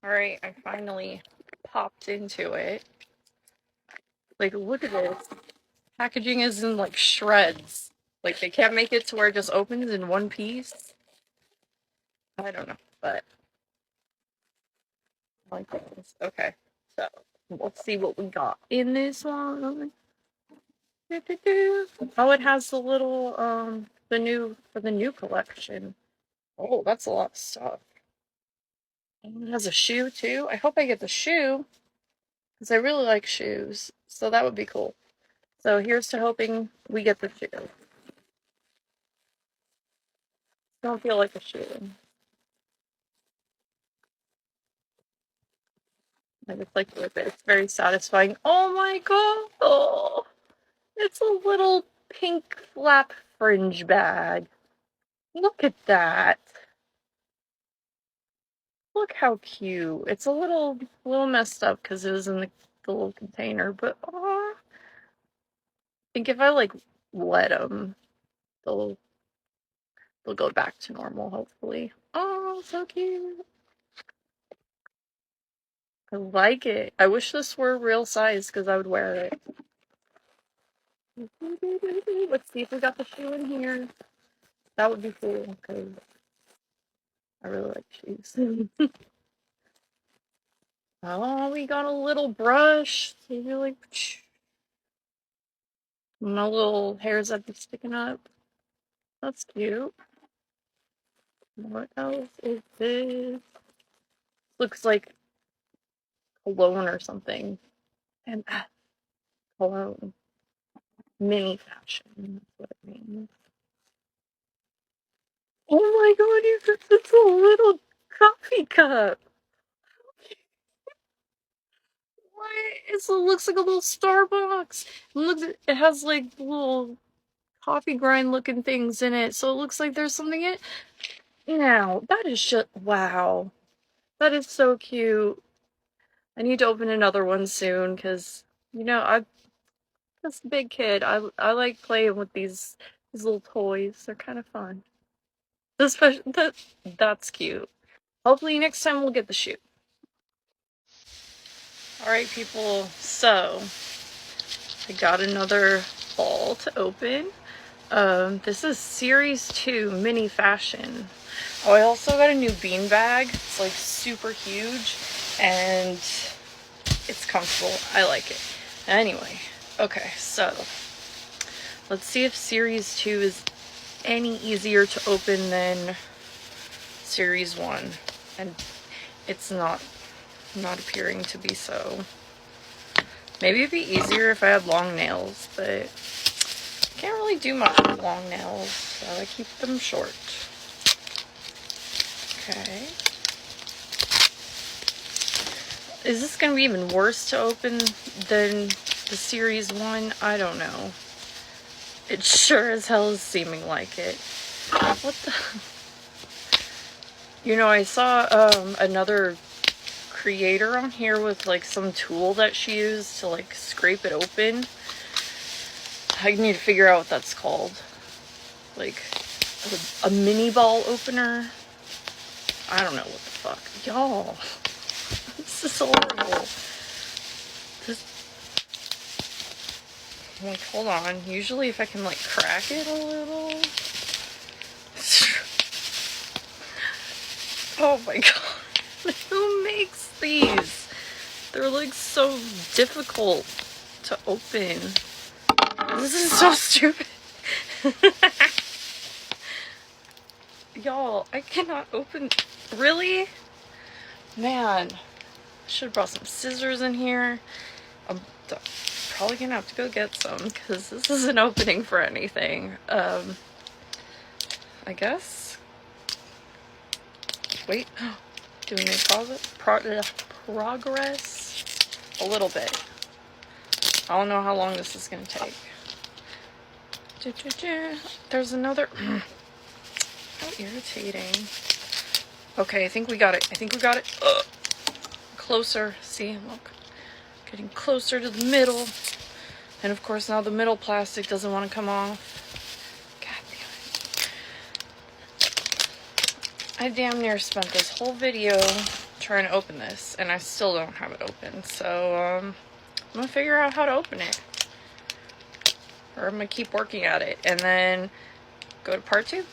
Alright, I finally popped into it. Like, look at this. Packaging is in, like, shreds. Like, they can't make it to where it just opens in one piece. I don't know, but I like this. Okay, so let's see what we got in this one. Oh, it has the little, for the new collection. Oh, that's a lot of stuff. And it has a shoe, too. I hope I get the shoe, because I really like shoes, so that would be cool. So here's to hoping we get the shoe. Don't feel like a shoe. I just like with it. It's very satisfying. Oh my god! Oh, it's a little pink flap fringe bag. Look at that. Look how cute. It's a little messed up because it was in the little container, but oh, I think if I like let them, they'll go back to normal. Hopefully. Oh, so cute. I like it. I wish this were real size because I would wear it. Let's see if we got the shoe in here. That would be cool because I really like shoes. Oh, we got a little brush. So you're like, my little hairs that be sticking up. That's cute. What else is this? Looks like cologne or something. And cologne. Mini fashion. That's what it means. Oh my god, it's a little coffee cup. What? It looks like a little Starbucks. It has like little coffee grind looking things in it, so it looks like there's something in it. Now, that is just, wow. That is so cute. I need to open another one soon, because, I'm just a big kid. I like playing with these little toys. They're kind of fun. Especially, that's cute. Hopefully next time we'll get the shoe. Alright, people, so I got another ball to open. This is Series 2 Mini Fashion. Oh, I also got a new bean bag. It's like super huge and it's comfortable. I like it. Anyway, okay, so let's see if Series 2 is any easier to open than Series 1. And it's not appearing to be so. Maybe it'd be easier if I had long nails, but can't really do much with long nails, so I keep them short. Okay. Is this going to be even worse to open than the Series 1? I don't know. It sure as hell is seeming like it. What the... I saw another creator on here with like some tool that she used to like scrape it open. I need to figure out what that's called. Like a mini ball opener. I don't know what the fuck. Y'all, this is horrible. Like, hold on. Usually if I can like crack it a little. Oh my god. Who makes these? They're like so difficult to open. This is so stupid. Y'all, I cannot open. Really? Man, I should have brought some scissors in here. I'm probably gonna have to go get some because this isn't opening for anything. I guess. Wait, do we make progress? A little bit. I don't know how long this is gonna take. There's another. How irritating. Okay, I think we got it. Closer. See, look. Getting closer to the middle. And of course now the middle plastic doesn't want to come off. God damn it. I damn near spent this whole video trying to open this, and I still don't have it open. So I'm gonna figure out how to open it, or I'm gonna keep working at it and then go to part 2.